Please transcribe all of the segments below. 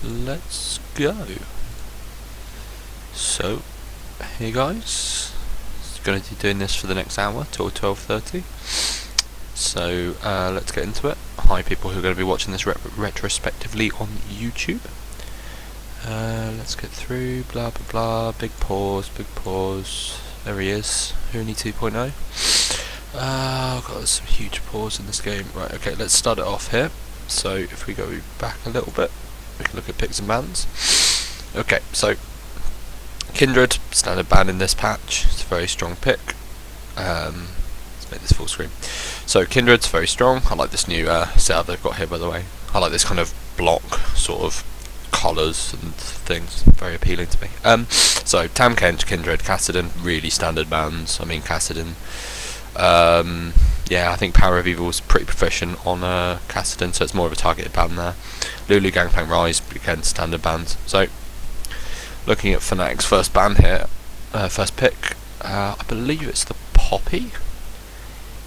let's go. So, hey guys, going to be doing this for the next hour till 12:30. So let's get into it. Hi people who are going to be watching this retrospectively on YouTube. Let's get through, blah blah blah, big pause, there he is, Hooney 2.0. I've got some huge pause in this game. Right, okay, let's start it off here. So if we go back a little bit, we can look at picks and bans. Okay, so Kindred, standard ban in this patch. It's a very strong pick. Let's make this full screen. So Kindred's very strong. I like this new setup they've got here, by the way. I like this kind of block sort of collars and things. Very appealing to me. So Tam Kench, Kindred, Kassadin, really standard bans. I mean Kassadin. Yeah, I think Power of Evil's pretty proficient on Kassadin, so it's more of a targeted ban there. Lulu, Gangplank, Rise, again standard bans. So looking at Fnatic's first ban here, first pick, I believe it's the Poppy.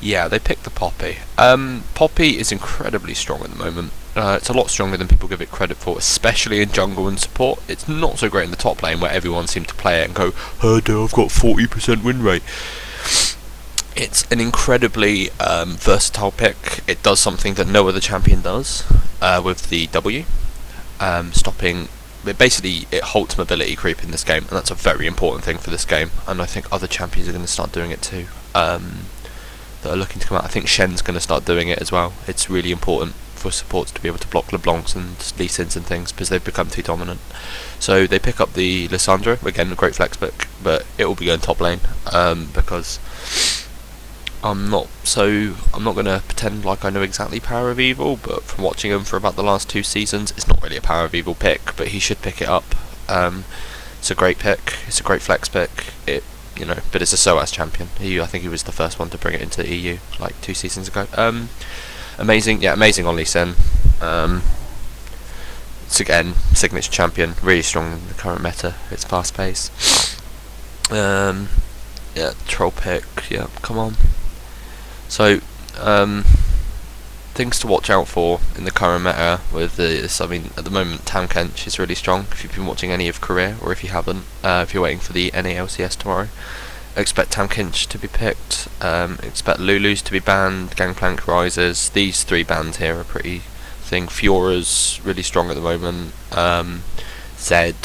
Yeah, they picked the Poppy. Poppy is incredibly strong at the moment. It's a lot stronger than people give it credit for, especially in jungle and support. It's not so great in the top lane where everyone seems to play it and go, Herder, I've got 40% win rate. It's an incredibly versatile pick. It does something that no other champion does with the W, stopping. Basically, it halts mobility creep in this game, and that's a very important thing for this game. And I think other champions are going to start doing it too. That are looking to come out. I think Shen's going to start doing it as well. It's really important for supports to be able to block LeBlancs and Lee Sins and things because they've become too dominant. So they pick up the Lissandra, again a great flex pick, but it will be going top lane because I'm not going to pretend like I know exactly Power of Evil, but from watching him for about the last 2 seasons, it's not really a Power of Evil pick, but he should pick it up. It's a great pick. It's a great flex pick. But it's a SOAS champion. I think he was the first one to bring it into the EU like 2 seasons ago. Amazing on Lee Sin. It's again signature champion, really strong in the current meta. It's fast paced. Yeah, troll pick. Yeah, come on. So things to watch out for in the current meta with this. I mean, at the moment, Tam Kench is really strong. If you've been watching any of Career, or if you haven't, if you're waiting for the NA LCS tomorrow, expect Tam Kench to be picked. Expect Lulu's to be banned. Gangplank, Rises. These 3 bans here are pretty thing. Fiora's really strong at the moment. Zed,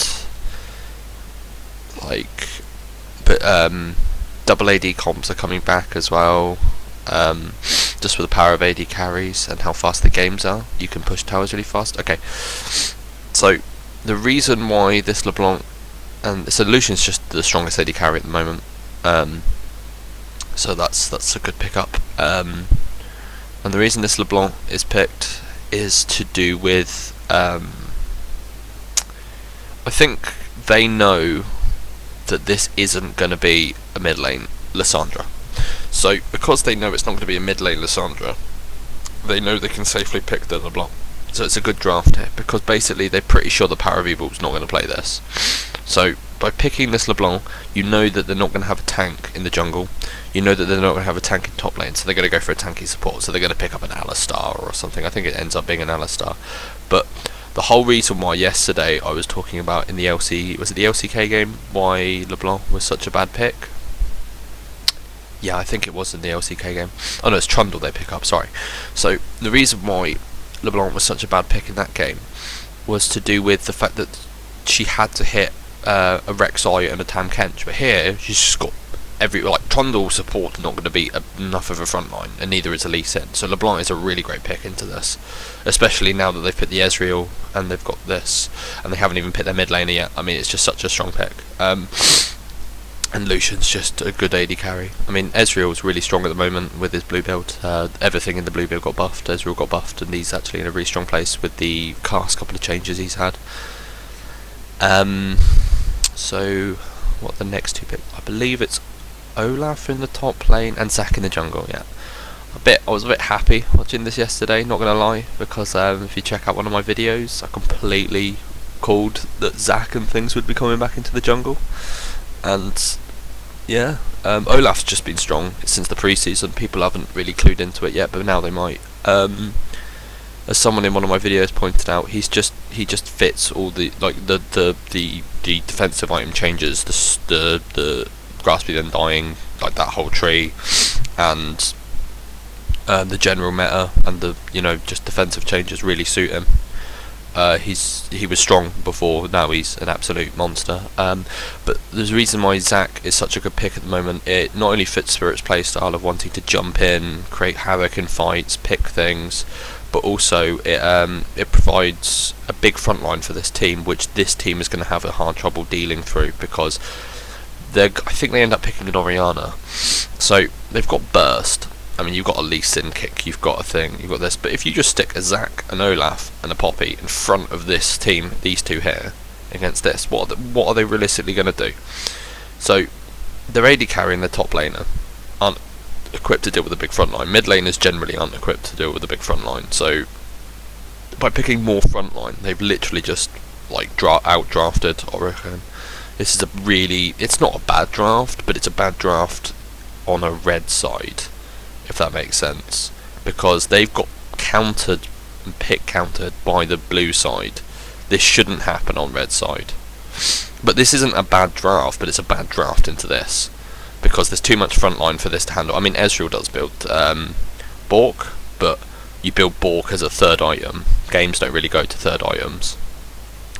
double AD comps are coming back as well. Just with the power of AD carries and how fast the games are, you can push towers really fast. Okay, so the reason why this LeBlanc and Lucian's just the strongest AD carry at the moment, so that's a good pickup. And the reason this LeBlanc is picked is to do with I think they know that this isn't going to be a mid lane Lissandra. So because they know it's not going to be a mid lane Lissandra, they know they can safely pick the LeBlanc. So it's a good draft here because basically they're pretty sure the Power of Evil is not going to play this. So by picking this LeBlanc, you know that they're not going to have a tank in the jungle. You know that they're not going to have a tank in top lane, so they're going to go for a tanky support. So they're going to pick up an Alistar or something. I think it ends up being an Alistar. But the whole reason why yesterday I was talking about in the was it the LCK game, why LeBlanc was such a bad pick? Yeah, I think it was in the LCK game. Oh no, it's Trundle they pick up, sorry. So the reason why LeBlanc was such a bad pick in that game was to do with the fact that she had to hit a Rek'Sai and a Tam Kench, but here she's just got Trundle support not going to be enough of a front line, and neither is a Lee Sin. So LeBlanc is a really great pick into this, especially now that they've put the Ezreal and they've got this, and they haven't even picked their mid laner yet. I mean, it's just such a strong pick. And Lucian's just a good AD carry. I mean, Ezreal's really strong at the moment with his blue build. Everything in the blue build got buffed. Ezreal got buffed, and he's actually in a really strong place with the last couple of changes he's had. So, what are the next 2 picks? I believe it's Olaf in the top lane and Zac in the jungle. Yeah, I was a bit happy watching this yesterday. Not gonna lie, because if you check out one of my videos, I completely called that Zac and things would be coming back into the jungle. And yeah, Olaf's just been strong since the pre-season. People haven't really clued into it yet, but now they might. as someone in one of my videos pointed out, he just fits all the the defensive item changes, the grasping then dying, like that whole tree, and the general meta and the just defensive changes really suit him. He was strong before, now he's an absolute monster. But there's a reason why Zac is such a good pick at the moment. It not only fits Spirit's playstyle of wanting to jump in, create havoc in fights, pick things, but also it provides a big front line for this team, which this team is going to have a hard trouble dealing through, because I think they end up picking an Orianna. So they've got burst. I mean, you've got a Lee Sin kick, you've got a thing, you've got this, but if you just stick a Zac, an Olaf, and a Poppy in front of this team, these two here, against this, what are they realistically going to do? So, they're AD carrying their top laner, aren't equipped to deal with a big front line. Mid laners generally aren't equipped to deal with a big front line, so by picking more front line, they've literally just out-drafted Origen. This is it's not a bad draft, but it's a bad draft on a red side, if that makes sense, because they've got countered and pick countered by the blue side. This shouldn't happen on red side, but this isn't a bad draft, but it's a bad draft into this, because there's too much front line for this to handle. I mean, Ezreal does build Bork, but you build Bork as a third item. Games don't really go to third items,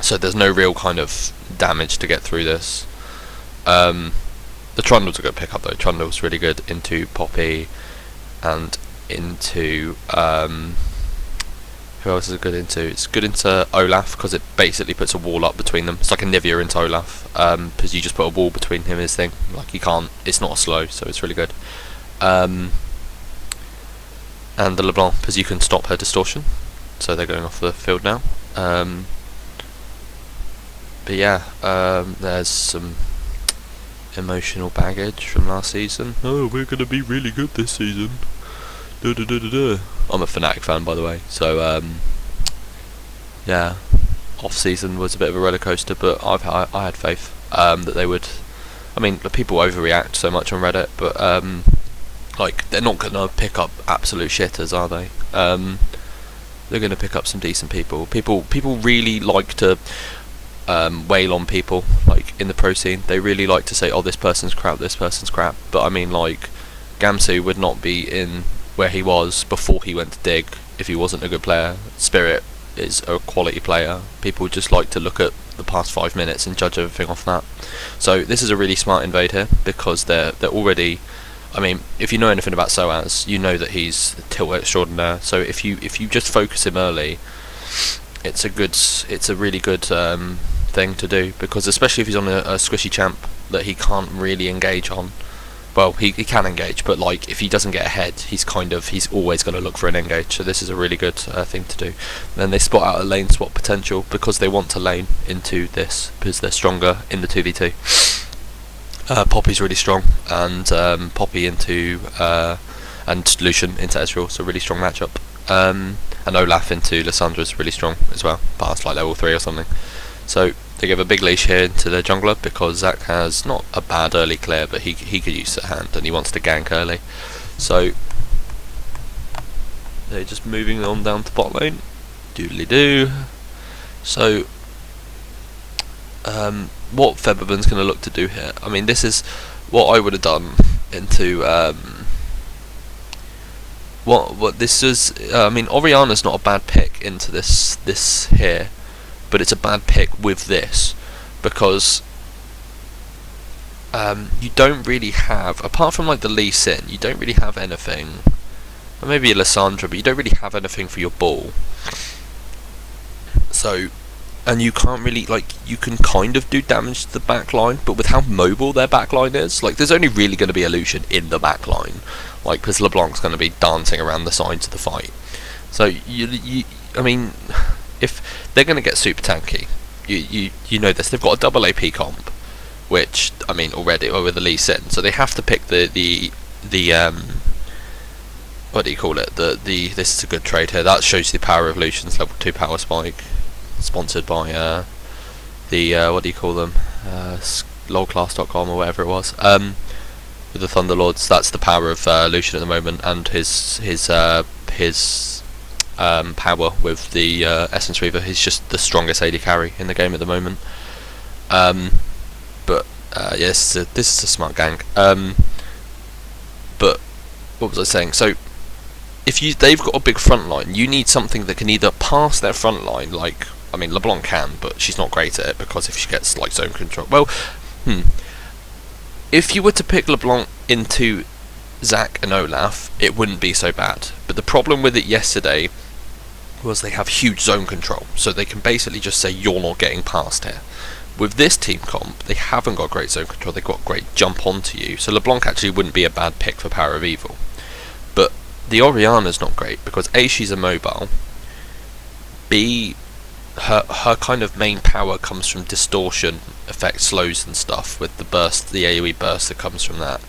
so there's no real kind of damage to get through this. The Trundle's a good pickup though. Trundle's really good into Poppy, and into who else is it good into? It's good into Olaf, because it basically puts a wall up between them. It's like a Nivea into Olaf, because you just put a wall between him and his thing. Like, he can't, it's not a slow, so it's really good. And the LeBlanc, because you can stop her distortion, so they're going off the field now. But yeah, there's some emotional baggage from last season. Oh, we're gonna be really good this season. I'm a Fnatic fan, by the way, so yeah, off season was a bit of a roller coaster, but I had faith that they would. I mean, people overreact so much on Reddit, but like, they're not gonna pick up absolute shitters, are they? They're gonna pick up some decent people. People really like to wail on people, like in the pro scene. They really like to say, oh, this person's crap, this person's crap, but I mean, like, Gamsu would not be in where he was before he went to Dig if he wasn't a good player. Spirit is a quality player. People just like to look at the past 5 minutes and judge everything off that. So this is a really smart invade here, because they're already, I mean, if you know anything about Soaz, you know that he's the tilt extraordinaire. So if you just focus him early, it's a really good thing to do, because especially if he's on a squishy champ that he can't really engage on. Well, he can engage, but like, if he doesn't get ahead, he's always going to look for an engage. So this is a really good thing to do. Then they spot out a lane swap potential, because they want to lane into this, because they're stronger in the 2v2. Poppy's really strong, and Poppy into and Lucian into Ezreal, so really strong matchup. And Olaf into Lyssandra's really strong as well, past like level 3 or something. So they give a big leash here into the jungler, because Zac has not a bad early clear, but he could use the hand, and he wants to gank early. So they're just moving on down to bot lane. Doodly doo. So what Featherman's going to look to do here? I mean, this is what I would have done into what this is. I mean, Orianna's not a bad pick into this here, but it's a bad pick with this, because you don't really have, apart from like the Lee Sin, you don't really have anything. Or maybe a Lysandra, but you don't really have anything for your ball. So, and you can't really, like, you can kind of do damage to the backline, but with how mobile their backline is, like, there's only really going to be a Lucian in the backline, like, because LeBlanc's going to be dancing around the sides of the fight. So I mean, if they're going to get super tanky, you know this. They've got a double AP comp, which, I mean, already over the Lee Sin, so they have to pick the what do you call it? This is a good trade here. That shows you the power of Lucian's level 2 power spike, sponsored by the what do you call them? LoLclass.com or whatever it was. With the Thunderlords, that's the power of Lucian at the moment, and his power with the Essence Reaver. He's just the strongest AD carry in the game at the moment. But yes, this is a smart gank. But what was I saying? So if they've got a big front line, you need something that can either pass their front line, like, I mean, LeBlanc can, but she's not great at it because if she gets like zone control, well, if you were to pick LeBlanc into Zac and Olaf, it wouldn't be so bad. But the problem with it yesterday was they have huge zone control, so they can basically just say you're not getting past here. With this team comp, they haven't got great zone control, they've got great jump onto you, so LeBlanc actually wouldn't be a bad pick for Power of Evil. But the Orianna's not great, because A, she's immobile, B, her kind of main power comes from distortion, effect slows and stuff, with the burst, the AoE burst that comes from that.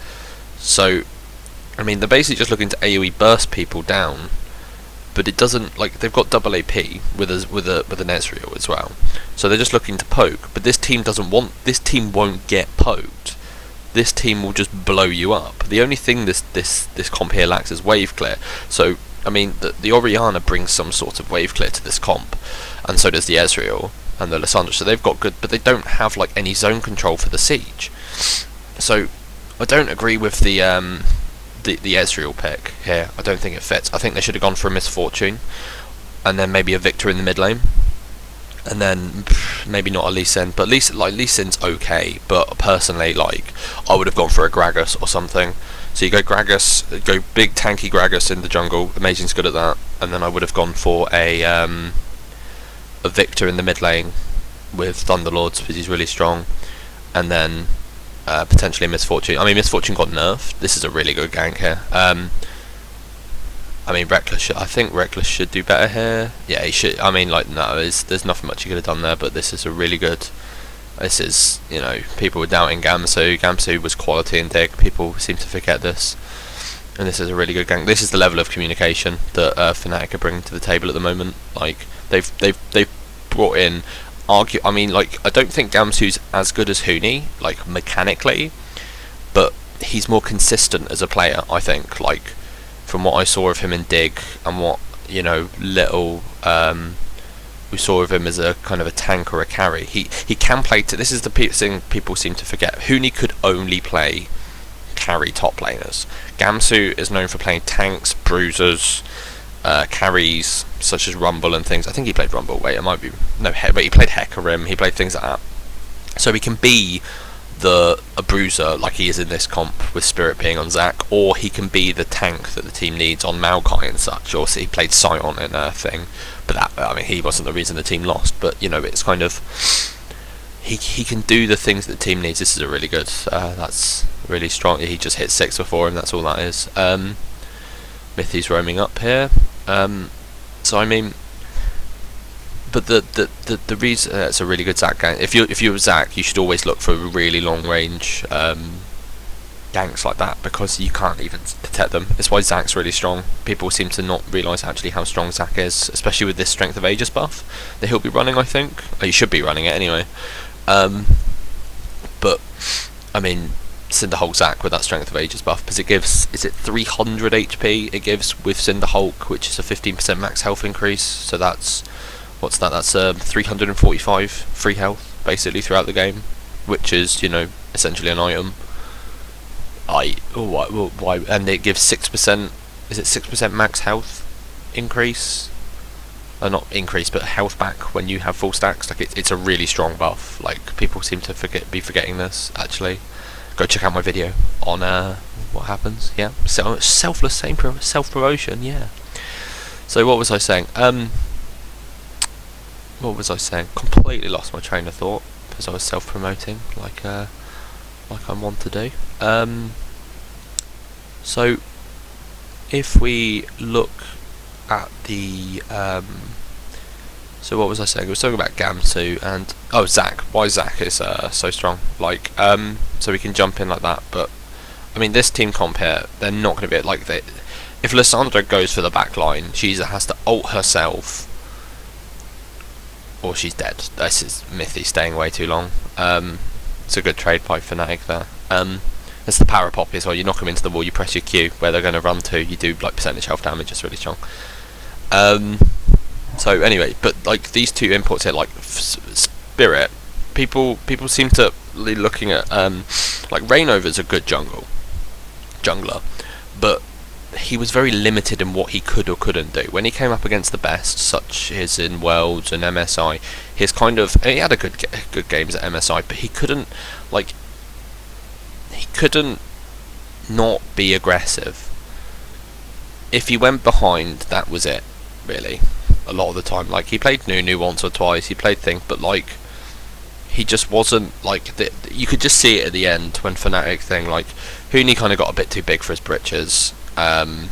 So, I mean, they're basically just looking to AoE burst people down, but it doesn't, like, they've got double AP with an Ezreal as well, so they're just looking to poke. But this team won't get poked. This team will just blow you up. The only thing this comp here lacks is wave clear. So I mean, the Orianna brings some sort of wave clear to this comp, and so does the Ezreal and the Lissandra. So they've got good, but they don't have like any zone control for the siege. So I don't agree with the Ezreal pick here. I don't think it fits. I think they should have gone for a Misfortune, and then maybe a Victor in the mid lane, and then maybe not a Lee Sin, but Lee Sin's okay. But personally, like, I would have gone for a Gragas or something. So you go Gragas, go big tanky Gragas in the jungle. Amazing's good at that, and then I would have gone for a Victor in the mid lane with Thunderlords because he's really strong, and then potentially a Misfortune. I mean, Misfortune got nerfed. This is a really good gank here. I mean, I think Reckless should do better here. Yeah, he should. I mean, like, no, there's nothing much he could have done there, but this is a really good. This is, you know, people were doubting Gamsu. Gamsu was quality in Dig. People seem to forget this, and this is a really good gank. This is the level of communication that Fnatic are bringing to the table at the moment. Like, they've brought in. I mean, like, I don't think Gamsu's as good as Huni, like, mechanically, but he's more consistent as a player, I think. Like, from what I saw of him in Dig and what, you know, little we saw of him as a kind of a tank or a carry, he can play. This is the thing people seem to forget. Huni could only play carry top laners. Gamsu is known for playing tanks, bruisers, carries such as Rumble and things. I think he played Rumble. Wait, it might be no, but he played Hecarim. He played things like that. So he can be a bruiser like he is in this comp with Spirit being on Zac, or he can be the tank that the team needs on Maokai and such. Or he played Sion in a thing, but that, I mean, he wasn't the reason the team lost. But you know, it's kind of he can do the things that the team needs. This is a really good. That's really strong. He just hit 6 before him. That's all that is. Mithy's roaming up here. So I mean, but the reason it's a really good Zac gank. If you're Zac, you should always look for really long range ganks like that, because you can't even detect them. That's why Zac's really strong. People seem to not realise actually how strong Zac is, especially with this Strength of Aegis buff that he'll be running. I think, or he should be running it anyway. But I mean, Cinderhulk Zac with that Strength of Aegis buff, because it gives, is it 300 HP it gives with Cinderhulk, which is a 15% max health increase. So that's, what's that? That's 345 free health basically throughout the game, which is, you know, essentially an item. Why? And it gives 6%. Is it 6% max health increase? Not increase, but health back when you have full stacks. Like, it's a really strong buff. Like, people seem to be forgetting this. Actually, go check out my video on what happens. Yeah, self promotion. Yeah. So what was I saying? What was I saying? Completely lost my train of thought because I was self-promoting, like I'm wont to do. So if we look at the so what was I saying? I was talking about Gamsu and Zac. Why Zac is so strong? Like, so we can jump in like that. But I mean, this team comp here, they're not going to be like they. If Lissandra goes for the back line, she either has to ult herself, or she's dead. This is Mithy staying way too long. It's a good trade by Fnatic there. It's the power poppy as well. You knock them into the wall, you press your Q where they're going to run to. You do like percentage health damage. It's really strong. So anyway, but like these two imports here, like Spirit, people seem to be looking at like Reignover's a good jungler, but he was very limited in what he could or couldn't do. When he came up against the best, such as in Worlds and MSI, he had a good games at MSI, but he couldn't not be aggressive. If he went behind, that was it, really. A lot of the time, like he played Nunu once or twice, he played Think, but like he just wasn't like you could just see it at the end when Fnatic thing, like Huni kind of got a bit too big for his britches. And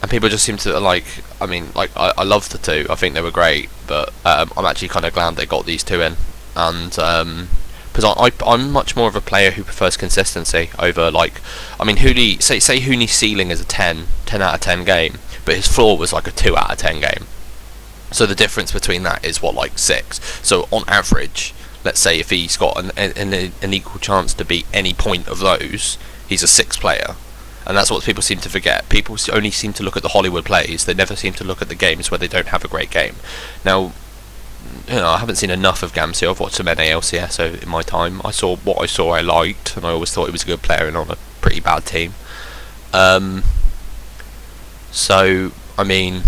people just seem to like. I mean, like I love the two. I think they were great, but I'm actually kind of glad they got these two in. And because I'm much more of a player who prefers consistency over like. I mean, Huni say Huni's ceiling is a 10 out of 10 game, but his floor was like a 2 out of 10 game. So the difference between that is what, like 6. So on average, let's say if he's got an equal chance to beat any point of those, he's a 6 player. And that's what people seem to forget. People only seem to look at the Hollywood plays. They never seem to look at the games where they don't have a great game. Now, I haven't seen enough of Gamsu. I've watched some NA LCS in my time. I saw what I saw I liked, and I always thought he was a good player and on a pretty bad team. So, I mean,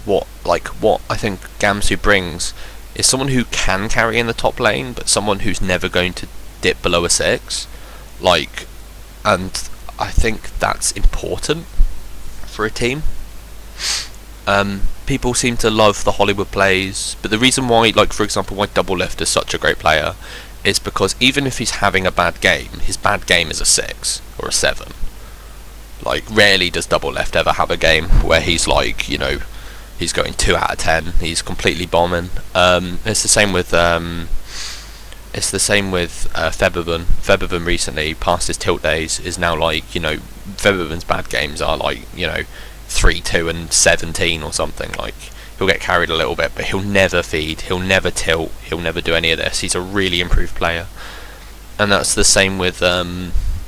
what I think Gamsu brings is someone who can carry in the top lane, but someone who's never going to dip below a 6, and I think that's important for a team. People seem to love the Hollywood plays, but the reason why, like for example, why Doublelift is such a great player is because even if he's having a bad game, his bad game is a 6 or a 7. Like rarely does Doublelift ever have a game where he's like, you know, he's going 2 out of 10. He's completely bombing. It's the same with Febiven. Febiven recently, past his tilt days, is now like, you know, Febiven's bad games are like, you know, 3, 2 and 17 or something. Like he'll get carried a little bit, but he'll never feed, he'll never tilt, he'll never do any of this. He's a really improved player. And that's the same with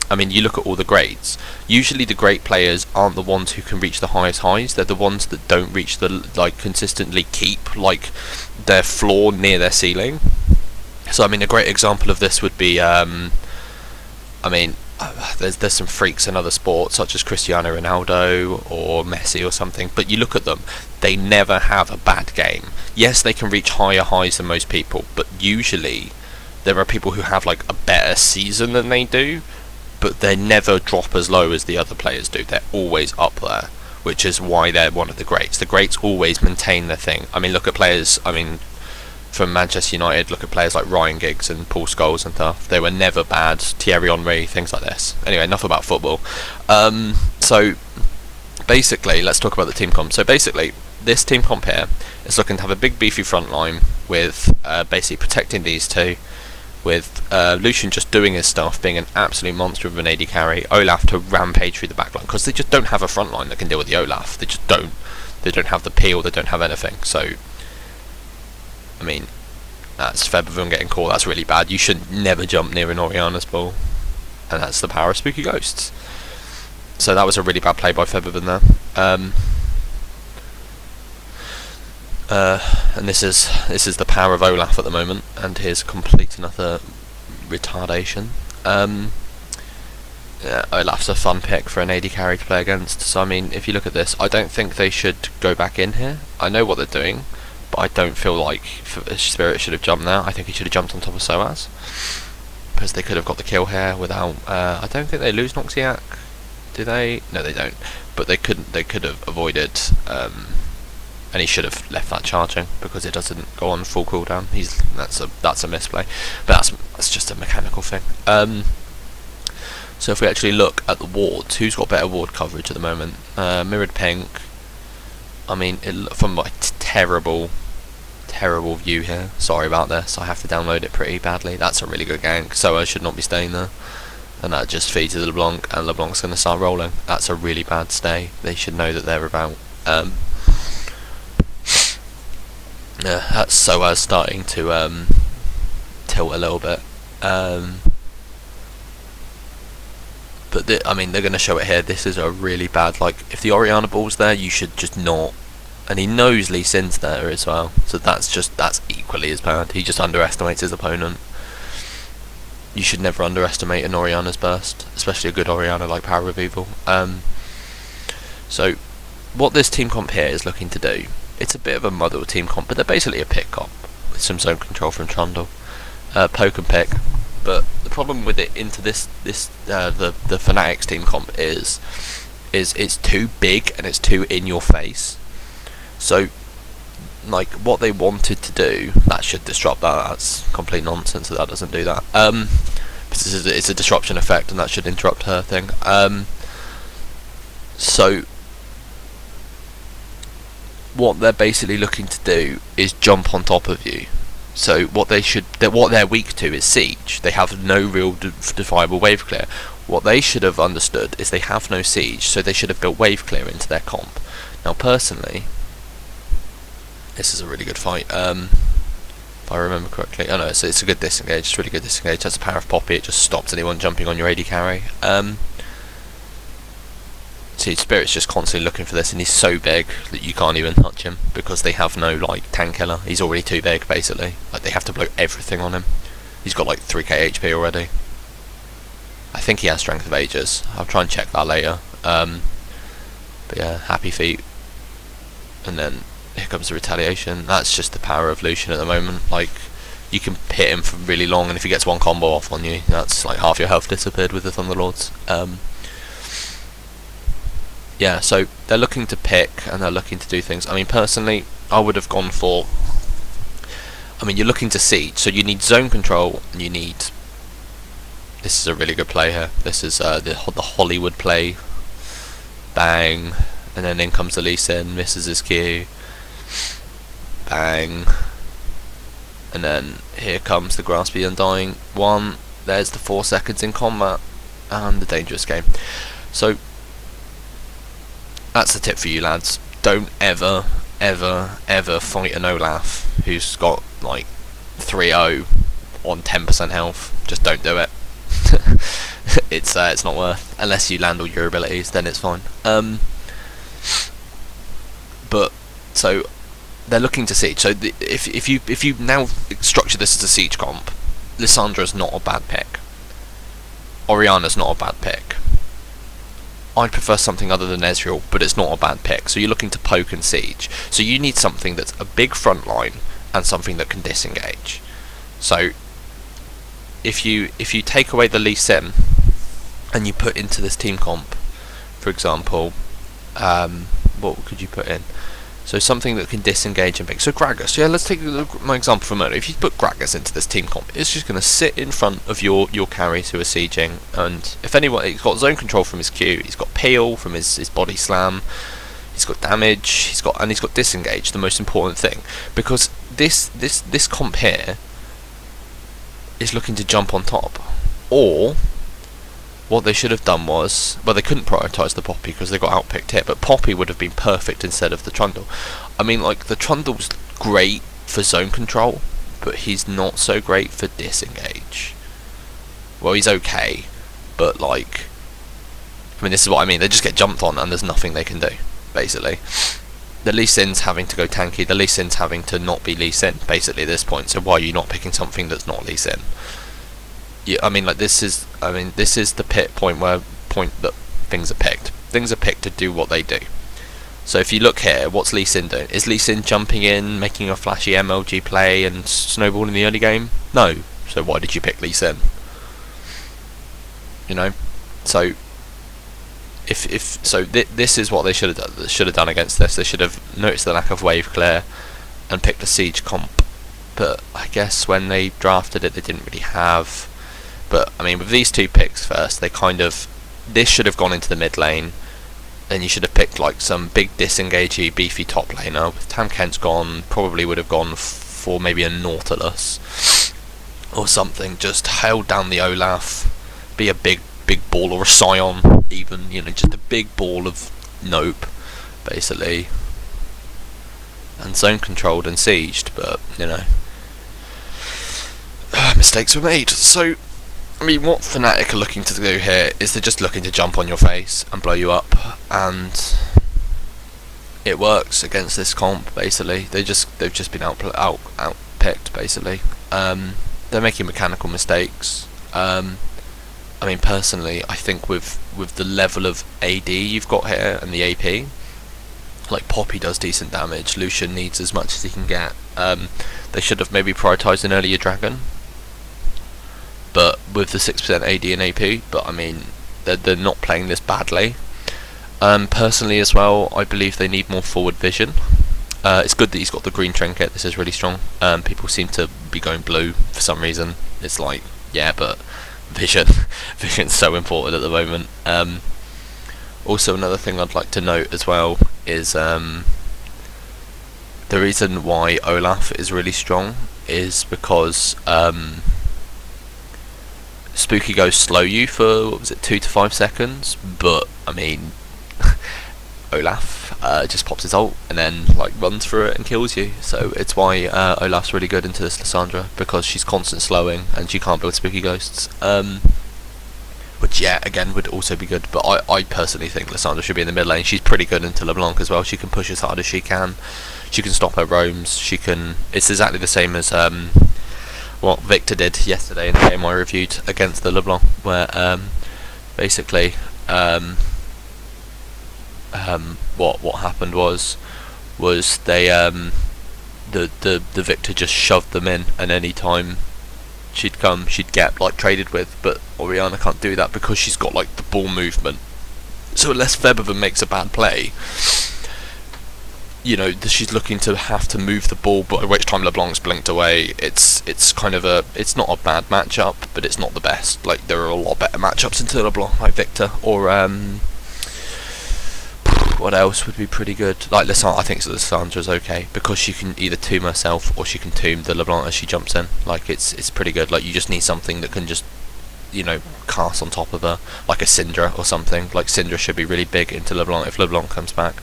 I mean, you look at all the greats. Usually the great players aren't the ones who can reach the highest highs. They're the ones that don't reach the, like, consistently keep, like, their floor near their ceiling. So, I mean, a great example of this would be, I mean, there's some freaks in other sports, such as Cristiano Ronaldo or Messi or something, but you look at them, they never have a bad game. Yes, they can reach higher highs than most people, but usually there are people who have, like, a better season than they do, but they never drop as low as the other players do. They're always up there, which is why they're one of the greats. The greats always maintain their thing. I mean, look at players, I mean, from Manchester United, look at players like Ryan Giggs and Paul Scholes and stuff. They were never bad. Thierry Henry, things like this. Anyway, enough about football. So, basically, let's talk about the team comp. So, basically, this team comp here is looking to have a big, beefy front line with basically protecting these two, with Lucian just doing his stuff, being an absolute monster of an AD carry, Olaf to rampage through the backline, because they just don't have a front line that can deal with the Olaf. They just don't. They don't have the peel, they don't have anything. So, I mean, that's Febiven getting caught, that's really bad. You should never jump near an Oriana's ball. And that's the power of Spooky Ghosts. So that was a really bad play by Febiven there. And this is the power of Olaf at the moment, and his complete and utter retardation. Yeah, Olaf's a fun pick for an AD carry to play against. So I mean, if you look at this, I don't think they should go back in here. I know what they're doing, but I don't feel like Spirit should have jumped there. I think he should have jumped on top of Soaz, because they could have got the kill here without. I don't think they lose Noxiac, do they? No, they don't. But they couldn't. They could have avoided. And he should have left that charging, because it doesn't go on full cooldown. That's a misplay, but that's just a mechanical thing. So if we actually look at the wards, who's got better ward coverage at the moment? Mirrored Pink. I mean, from my terrible view here. Sorry about this. I have to download it pretty badly. That's a really good gank, so I should not be staying there. And that just feeds to LeBlanc, and LeBlanc's going to start rolling. That's a really bad stay. They should know that they're about. That's Soaz starting to tilt a little bit, but But I mean, they're going to show it here. This is a really bad, like, if the Orianna ball's there, you should just not. And he knows Lee Sin's there as well, so that's equally as bad. He just underestimates his opponent. You should never underestimate an Orianna's burst, especially a good Orianna like Power of Evil. So, what this team comp here is looking to do, it's a bit of a muddled team comp, but they're basically a pick comp with some zone control from Trundle, poke and pick. But the problem with it into the Fanatics team comp is it's too big and it's too in your face. So, like, what they wanted to do, that should disrupt that. That's complete nonsense that doesn't do that. It's a disruption effect, and that should interrupt her thing. So, what they're basically looking to do is jump on top of you. So what they're weak to is siege. They have no real defiable wave clear. What they should have understood is they have no siege, so they should have built wave clear into their comp. Now, personally, this is a really good fight. If I remember correctly, oh no, it's a good disengage. It's a really good disengage. That's the power of Poppy. It just stops anyone jumping on your AD carry. See, Spirit's just constantly looking for this, and he's so big that you can't even touch him because they have no, like, tank killer. He's already too big, basically. Like, they have to blow everything on him. He's got like 3k HP already. I think he has Strength of Ages. I'll try and check that later. But yeah, happy feet. And then here comes the retaliation. That's just the power of Lucian at the moment. Like, you can hit him for really long, and if he gets one combo off on you, that's like half your health disappeared with the Thunderlords. Yeah, so they're looking to pick and they're looking to do things. I mean, personally, I would have gone for. I mean, you're looking to siege, so you need zone control and you need. This is a really good play here. This is the Hollywood play. Bang, and then in comes the Lee Sin, misses his Q. Bang, and then here comes the Grasp the Undying. There's the 4 seconds in combat and the dangerous game. So. That's the tip for you lads. Don't ever fight an Olaf who's got like 3-0 on 10% health. Just don't do it. It's not worth. Unless you land all your abilities, then it's fine. But so they're looking to siege. So if you now structure this as a siege comp, Lissandra's not a bad pick. Orianna's not a bad pick. I'd prefer something other than Ezreal, but it's not a bad pick. So you're looking to poke and siege. So you need something that's a big front line and something that can disengage. So if you take away the Lee Sin and you put into this team comp, for example, what could you put in? So something that can disengage and pick. So Gragas, yeah, let's take my example for a moment. If you put Gragas into this team comp, it's just going to sit in front of your carries who are sieging, and if anyone, he's got zone control from his Q, he's got peel from his body slam, he's got damage, he's got disengage, the most important thing, because this comp here is looking to jump on top, or what they should have done was, well, they couldn't prioritise the Poppy because they got outpicked here, but Poppy would have been perfect instead of the Trundle. I mean, like, the Trundle's great for zone control, but he's not so great for disengage. Well, he's okay, but, like, I mean, this is what I mean, they just get jumped on and there's nothing they can do, basically. The Lee Sin's having to go tanky, the Lee Sin's having to not be Lee Sin, basically, at this point, so why are you not picking something that's not Lee Sin? Yeah, I mean, like, this is the point that things are picked. Things are picked to do what they do. So if you look here, what's Lee Sin doing? Is Lee Sin jumping in, making a flashy MLG play and snowballing the early game? No. So why did you pick Lee Sin? You know? So this is what they should have done against this. They should have noticed the lack of wave clear and picked a siege comp. But I guess when they drafted it, they didn't really have. But I mean, with these two picks first, this should have gone into the mid lane. Then you should have picked like some big disengagey, beefy top laner. With Tam Kent's gone, probably would have gone for maybe a Nautilus or something. Just held down the Olaf, be a big ball, or a Scion, even, you know, just a big ball of nope, basically. And zone controlled and sieged, but you know, mistakes were made. So I mean, what Fnatic are looking to do here is they're just looking to jump on your face and blow you up, and it works against this comp. Basically, they've just been out picked. Basically, they're making mechanical mistakes. I mean, personally, I think with the level of AD you've got here and the AP, like Poppy does decent damage. Lucian needs as much as he can get. They should have maybe prioritised an earlier dragon. But with the 6% AD and AP, but I mean, they're not playing this badly. Personally as well, I believe they need more forward vision. It's good that he's got the green trinket. This is really strong. People seem to be going blue for some reason. It's like, yeah, but vision's so important at the moment. Also, another thing I'd like to note as well is the reason why Olaf is really strong is because Spooky Ghost slow you for, what was it, 2 to 5 seconds, but I mean, Olaf just pops his ult and then like runs through it and kills you. So it's why Olaf's really good into this Lissandra, because she's constant slowing and she can't build Spooky Ghosts. Which, yeah, again, would also be good, but I personally think Lissandra should be in the mid lane. She's pretty good into LeBlanc as well. She can push as hard as she can. She can stop her roams. She can. It's exactly the same as what Victor did yesterday in the game I reviewed against the LeBlanc, where basically what happened was they the Victor just shoved them in, and any time she'd come, she'd get like traded with, but Orianna can't do that because she's got like the ball movement. So unless Febervan makes a bad play, you know, she's looking to have to move the ball, but at which time LeBlanc's blinked away. It's kind of it's not a bad matchup, but it's not the best. Like, there are a lot better matchups into LeBlanc, like Victor, or what else would be pretty good? Like Lissandra, I think Lissandra's okay, because she can either tomb herself or she can tomb the LeBlanc as she jumps in. Like, it's pretty good. Like, you just need something that can just, you know, cast on top of her, like a Syndra or something. Like, Syndra should be really big into LeBlanc if LeBlanc comes back.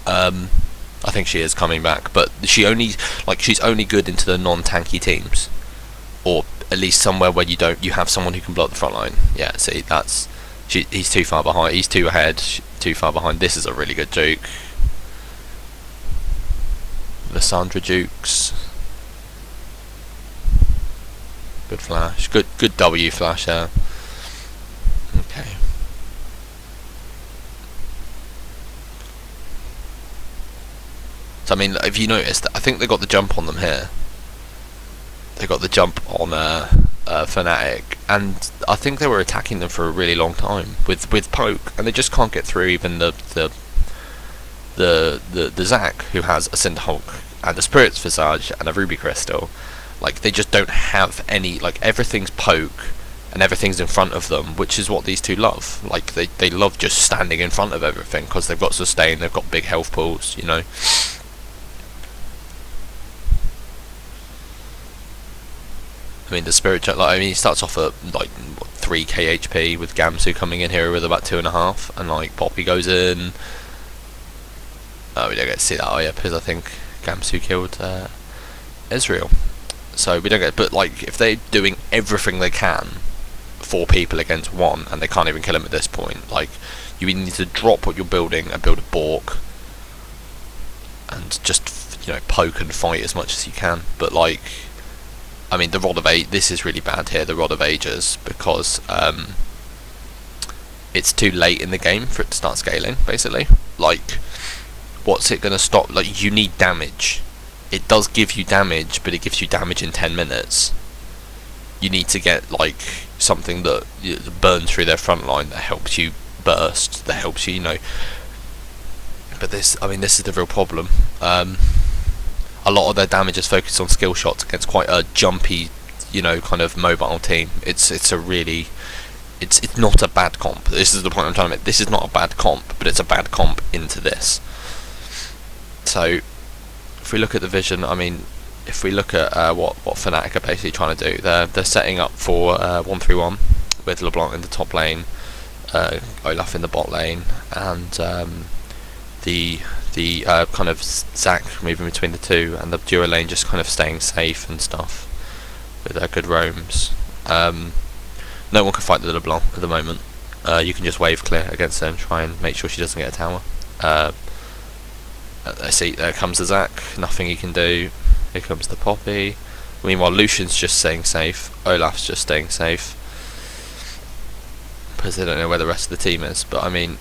I think she is coming back, but she's only good into the non-tanky teams, or at least somewhere where you have someone who can block the front line. Yeah, see, he's too far behind. He's too ahead, too far behind. This is a really good juke. Lissandra jukes. Good flash. Good W flash there. Okay. So I mean, if you noticed, I think they got the jump on them here. They got the jump on Fnatic, and I think they were attacking them for a really long time with poke, and they just can't get through even the Zac, who has a Cinderhulk and a Spirit's Visage and a Ruby Crystal. Like, they just don't have any, like, everything's poke and everything's in front of them, which is what these two love. Like, they love just standing in front of everything because they've got sustain, they've got big health pools, you know. I mean, the Spirit, like, I mean, he starts off at like 3k HP with Gamsu coming in here with about 2.5, and like Poppy goes in. Oh, we don't get to see that, oh yeah, because I think Gamsu killed Ezreal. So we don't get, but like, if they're doing everything they can, 4 people against 1, and they can't even kill him at this point, like, you need to drop what you're building and build a Bork, and just, you know, poke and fight as much as you can. But like, I mean, the Rod of Ages, this is really bad here, the Rod of Ages, because it's too late in the game for it to start scaling, basically. Like, what's it going to stop? Like, you need damage. It does give you damage, but it gives you damage in 10 minutes. You need to get, like, something that burns through their front line, that helps you burst, that helps you, you know. But this, I mean, this is the real problem. A lot of their damage is focused on skill shots against quite a jumpy, you know, kind of mobile team. It's not a bad comp. This is the point I'm trying to make. This is not a bad comp, but it's a bad comp into this. So, if we look at the vision, I mean, if we look at what Fnatic are basically trying to do, they're setting up for 1-3-1 with LeBlanc in the top lane, Olaf in the bot lane, and the kind of Zac moving between the two, and the duo lane just kind of staying safe and stuff with good roams. No one can fight the LeBlanc at the moment. You can just wave clear against her and try and make sure she doesn't get a tower. I see, there comes the Zac, nothing he can do. Here comes the Poppy. Meanwhile, Lucian's just staying safe. Olaf's just staying safe. Because they don't know where the rest of the team is. But I mean,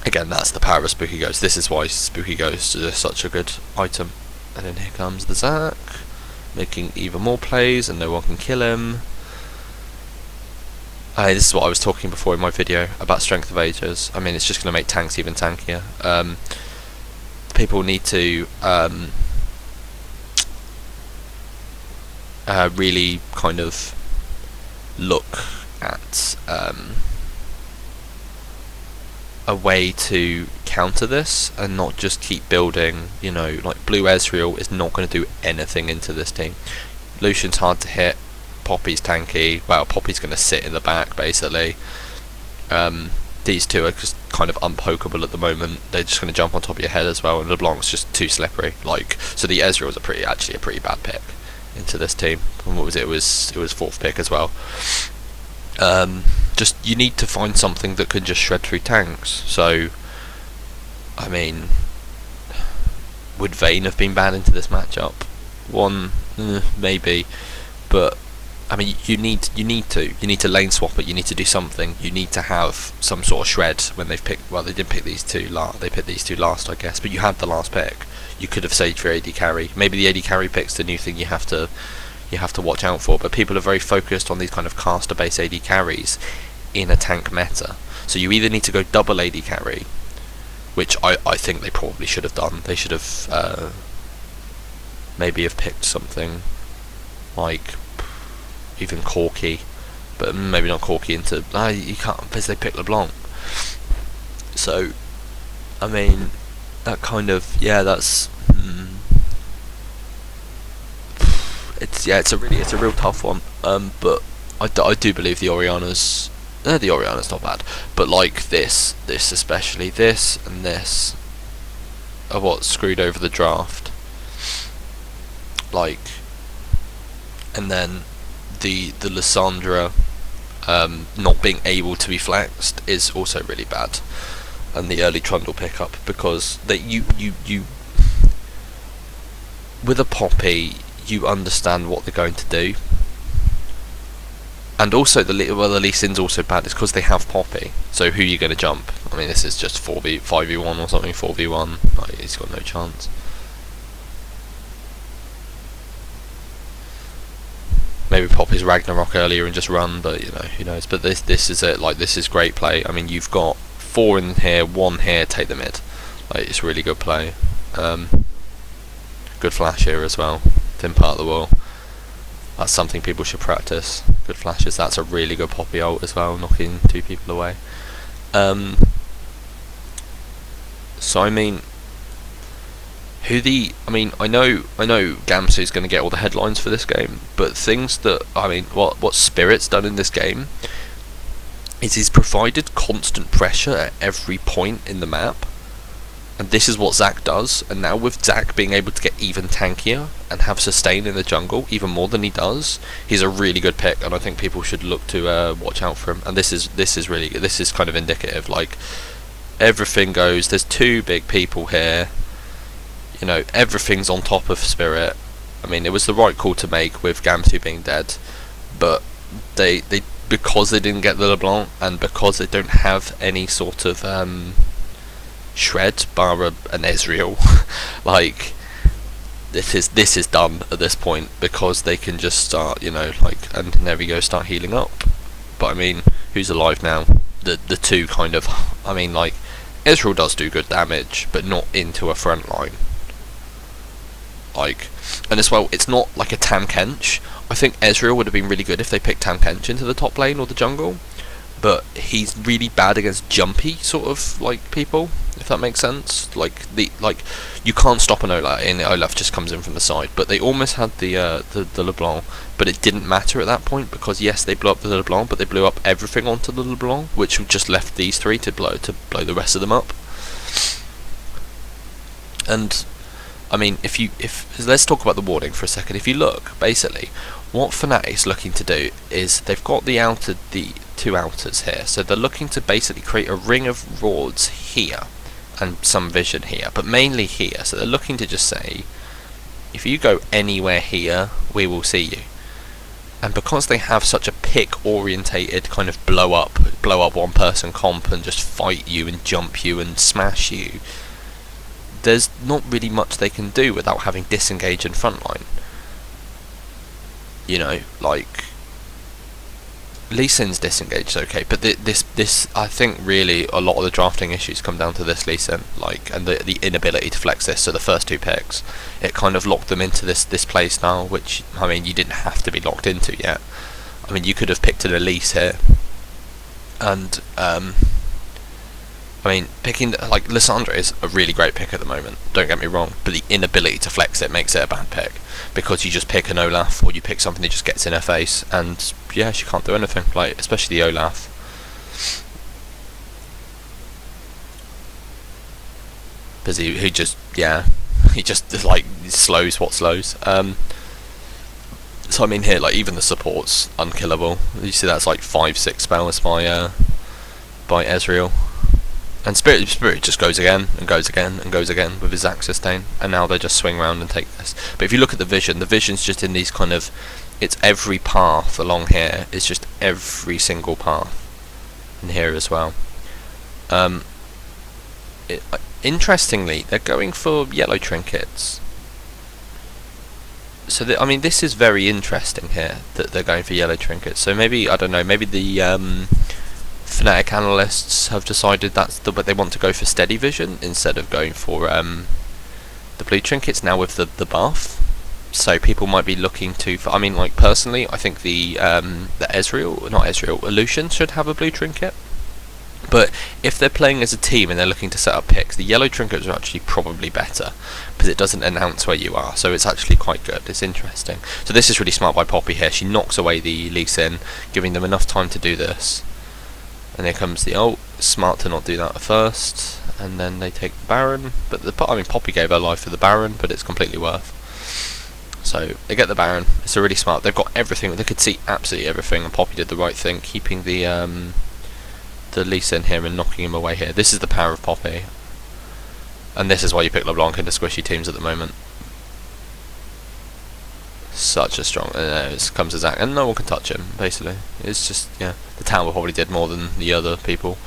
again, that's the power of Spooky Ghost. This is why Spooky Ghost is such a good item. And then here comes the Zac, making even more plays, and no one can kill him. This is what I was talking before in my video about Strength of Ages. I mean, it's just going to make tanks even tankier. People need to really kind of look at a way to counter this and not just keep building. You know, like Blue Ezreal is not going to do anything into this team. Lucian's hard to hit. Poppy's tanky. Well, Poppy's going to sit in the back basically. These two are just kind of unpokeable at the moment. They're just going to jump on top of your head as well, and LeBlanc's just too slippery. Like, so the Ezreal was actually a pretty bad pick into this team. And what was it? It was fourth pick as well. Just you need to find something that can just shred through tanks. So, I mean, would Vayne have been bad into this matchup? Maybe, but I mean, you need to lane swap it. You need to do something. You need to have some sort of shred when they've picked. Well, they didn't pick these two. They picked these two last, I guess. But you had the last pick. You could have saved your AD carry. Maybe the AD carry pick's the new thing you have to watch out for. But people are very focused on these kind of caster-based AD carries in a tank meta. So you either need to go double AD carry, which I think they probably should have done. They should have maybe have picked something like even Corki, but maybe not Corki into you can't, because they picked LeBlanc. So I mean, that kind of, yeah, that's it's a real tough one. But I do believe the Orianna's not bad, but like this especially, this and this are what screwed over the draft. Like, and then the Lissandra not being able to be flexed is also really bad, and the early Trundle pickup, because that you with a Poppy you understand what they're going to do, and also the Lee Sin's also bad is because they have Poppy. So who are you going to jump? I mean, this is just 5v1 or something, 4v1. Like, he's got no chance. Maybe pop his Ragnarok earlier and just run, but you know, who knows. But this is it. Like, this is great play. I mean, you've got 4 in here, 1 here, take the mid. Like, it's really good play. Good flash here as well. Thin part of the wall. That's something people should practice. Good flashes. That's a really good Poppy ult as well, knocking 2 people away. So I mean, I know Gamsu's going to get all the headlines for this game, but things that, I mean, what Spirit's done in this game is he's provided constant pressure at every point in the map, and this is what Zac does. And now with Zac being able to get even tankier and have sustain in the jungle even more than he does, he's a really good pick, and I think people should look to watch out for him. And this is really good. This is kind of indicative. Like, everything goes. There's 2 big people here. You know, everything's on top of Spirit. I mean, it was the right call to make with Gamsu being dead, but they because they didn't get the LeBlanc, and because they don't have any sort of shred bar an Ezreal, like, this is done at this point, because they can just start, you know, like, and there we go, start healing up. But I mean, who's alive now? The 2 kind of, I mean, like, Ezreal does do good damage, but not into a front line. Like, and as well, it's not like a Tam Kench. I think Ezreal would have been really good if they picked Tam Kench into the top lane or the jungle, but he's really bad against jumpy sort of like people, if that makes sense. Like, you can't stop an Olaf, and Olaf just comes in from the side. But they almost had the LeBlanc, but it didn't matter at that point, because yes, they blew up the LeBlanc, but they blew up everything onto the LeBlanc, which just left these 3 to blow the rest of them up. And I mean, if let's talk about the warding for a second. If you look, basically, what Fnatic is looking to do is they've got the two outers here, so they're looking to basically create a ring of wards here and some vision here, but mainly here. So they're looking to just say, if you go anywhere here, we will see you. And because they have such a pick orientated kind of blow up one person comp and just fight you and jump you and smash you, there's not really much they can do without having disengage and frontline. You know, like Lee Sin's disengaged, okay, but this I think really a lot of the drafting issues come down to this Lee Sin, like, and the inability to flex this. So the first two picks, it kind of locked them into this play style, which, I mean, you didn't have to be locked into yet. I mean, you could have picked an Elise here, and I mean, picking like Lissandra is a really great pick at the moment, don't get me wrong, but the inability to flex it makes it a bad pick, because you just pick an Olaf or you pick something that just gets in her face, and yeah, she can't do anything, like, especially the Olaf. Because he just like slows what slows. So I mean here, like, even the support's unkillable. You see that's like 5-6 spells by Ezreal. And Spirit just goes again and goes again and goes again with his Axe Sustain, and now they just swing around and take this. But if you look at the vision's just in these kind of, it's every path along here, it's just every single path in here as well. Interestingly, they're going for yellow trinkets. So I mean, this is very interesting here that they're going for yellow trinkets. So maybe, I don't know, maybe the Fnatic analysts have decided that's what they want to go for steady vision instead of going for the blue trinkets now with the buff. So people might be looking to, I mean, like, personally, I think the Lucian should have a blue trinket. But if they're playing as a team and they're looking to set up picks, the yellow trinkets are actually probably better, because it doesn't announce where you are, so it's actually quite good. It's interesting. So this is really smart by Poppy here. She knocks away the Lee Sin, giving them enough time to do this. And here comes the ult. Smart to not do that at first, and then they take the Baron. But I mean, Poppy gave her life for the Baron, but it's completely worth. So they get the Baron. It's a really smart. They've got everything. They could see absolutely everything, and Poppy did the right thing, keeping the Lee Sin here and knocking him away here. This is the power of Poppy, and this is why you pick LeBlanc into squishy teams at the moment. Such a strong, it comes to Zac, and no one can touch him, basically. It's just, yeah, the tower probably did more than the other people.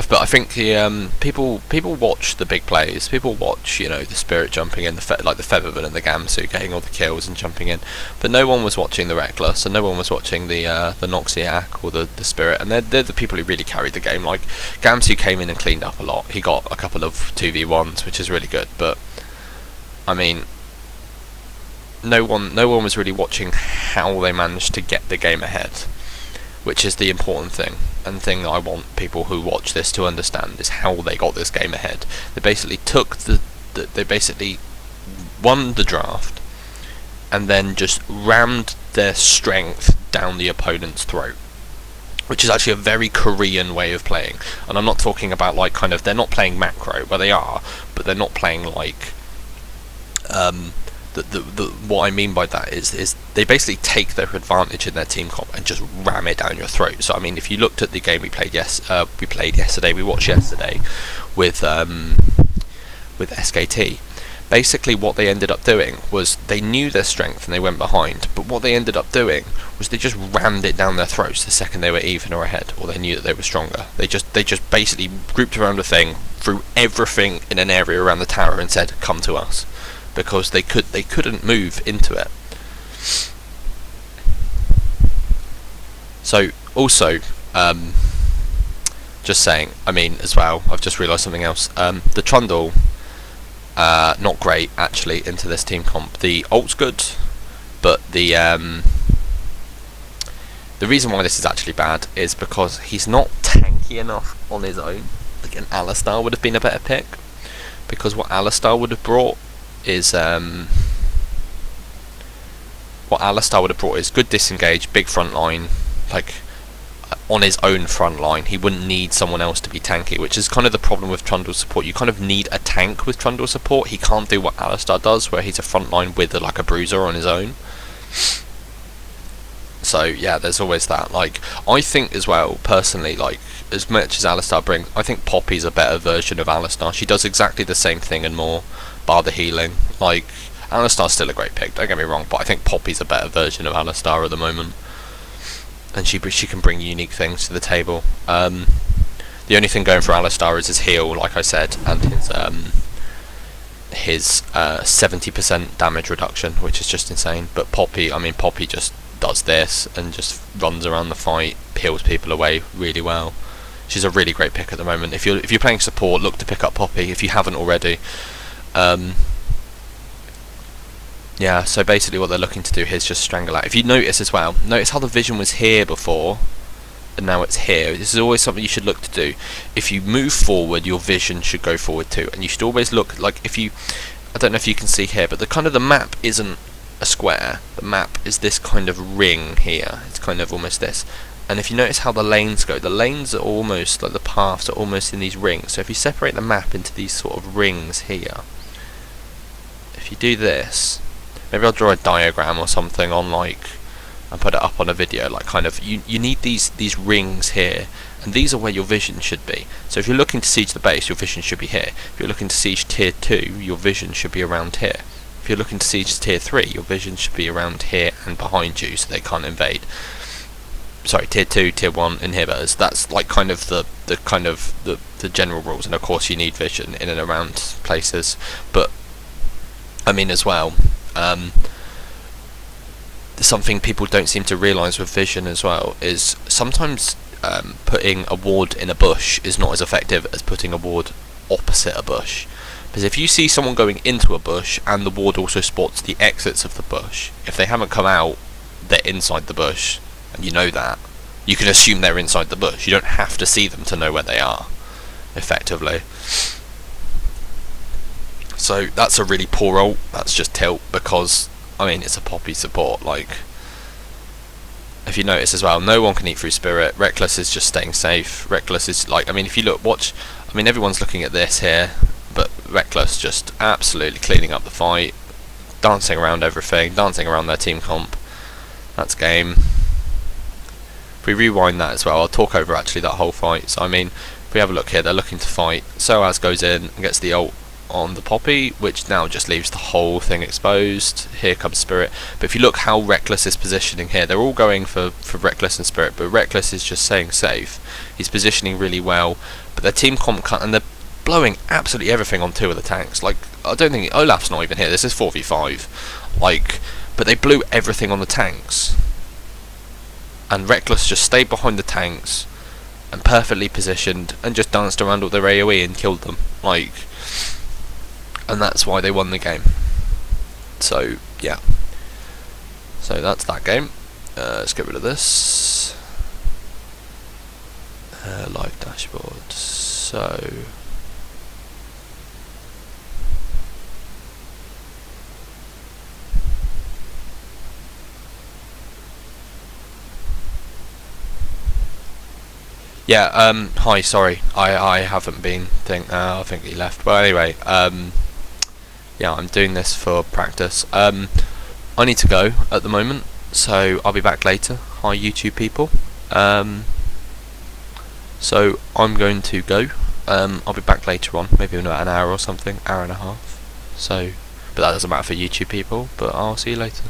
But I think the people watch the big plays. People watch, you know, the Spirit jumping in, like the Featherman and the Gamsu getting all the kills and jumping in. But no one was watching the Reckless, and no one was watching the Noxiac or the Spirit. And they're the people who really carried the game. Like, Gamsu came in and cleaned up a lot. He got a couple of 2v1s, which is really good. But I mean, no one was really watching how they managed to get the game ahead, which is the important thing, and the thing that I want people who watch this to understand is how they got this game ahead. They basically took they basically won the draft, and then just rammed their strength down the opponent's throat, which is actually a very Korean way of playing. And I'm not talking about, like, kind of, they're not playing macro, well, they are, but they're not playing like what I mean by that is they basically take their advantage in their team comp and just ram it down your throat. So I mean, if you looked at the game we watched yesterday with SKT, basically what they ended up doing was they knew their strength and they went behind, but what they ended up doing was they just rammed it down their throats the second they were even or ahead, or they knew that they were stronger. They just basically grouped around a thing, threw everything in an area around the tower and said, "Come to us," because they couldn't move into it. So also, just saying, I mean, as well, I've just realised something else. The Trundle, not great actually into this team comp. The ult's good, but the reason why this is actually bad is because he's not tanky enough on his own. Like, an Alistar would have been a better pick, because what Alistar would have brought is good disengage, big front line. Like, on his own front line. He wouldn't need someone else to be tanky, which is kind of the problem with Trundle's support. You kind of need a tank with Trundle support. He can't do what Alistar does, where he's a front line with like a bruiser on his own. So yeah, there's always that. Like, I think as well, personally, like, as much as Alistar brings, I think Poppy's a better version of Alistar. She does exactly the same thing and more, bar the healing. Like, Alistar's still a great pick, don't get me wrong, but I think Poppy's a better version of Alistar at the moment. And she can bring unique things to the table. The only thing going for Alistar is his heal, like I said, and his 70% damage reduction, which is just insane. But Poppy, I mean, Poppy just does this and just runs around the fight, peels people away really well. She's a really great pick at the moment. If you're playing support, look to pick up Poppy if you haven't already. Yeah, so basically what they're looking to do here is just strangle out. If you notice as well, notice how the vision was here before and now it's here. This is always something you should look to do. If you move forward, your vision should go forward too, and you should always look, like, if you, I don't know if you can see here, but the map isn't a square. The map is this kind of ring here. It's kind of almost this. And if you notice how the lanes go, the lanes are almost, like the paths are almost in these rings. So if you separate the map into these sort of rings here, if you do this, maybe I'll draw a diagram or something on, like, and put it up on a video, like, kind of, you need these rings here, and these are where your vision should be. So if you're looking to siege the base, your vision should be here. If you're looking to siege tier 2, your vision should be around here. If you're looking to siege tier 3, your vision should be around here and behind you, so they can't invade. Sorry, tier 2, tier 1 inhibitors. That's like kind of the general rules, and of course you need vision in and around places. But I mean, as well, something people don't seem to realise with vision as well is sometimes putting a ward in a bush is not as effective as putting a ward opposite a bush. Because if you see someone going into a bush and the ward also spots the exits of the bush, if they haven't come out, they're inside the bush, and you know that, you can assume they're inside the bush. You don't have to see them to know where they are, effectively. So that's a really poor ult. That's just tilt, because I mean, it's a Poppy support. Like, if you notice as well, no one can eat through Spirit. Reckless is just staying safe. Reckless is like, I mean, if you look, watch, I mean, everyone's looking at this here, but Reckless just absolutely cleaning up the fight, dancing around everything, dancing around their team comp. That's game. If we rewind that as well, I'll talk over actually that whole fight. So I mean, if we have a look here, they're looking to fight. Soaz goes in and gets the ult on the Poppy, which now just leaves the whole thing exposed. Here comes Spirit. But if you look how Reckless is positioning here, they're all going for Reckless and Spirit, but Reckless is just staying safe. He's positioning really well, but their team comp cut, and they're blowing absolutely everything on 2 of the tanks. Like, I don't think Olaf's not even here. This is 4v5. Like, but they blew everything on the tanks, and Reckless just stayed behind the tanks and perfectly positioned and just danced around all their AoE and killed them. Like, and that's why they won the game. So yeah, so that's that game. Let's get rid of this live dashboard. So yeah, hi, sorry, I haven't been I think he left, but anyway, yeah, I'm doing this for practice. I need to go at the moment, so I'll be back later. Hi YouTube people. So I'm going to go. I'll be back later on, maybe in about an hour or something, hour and a half. So, but that doesn't matter for YouTube people, but I'll see you later.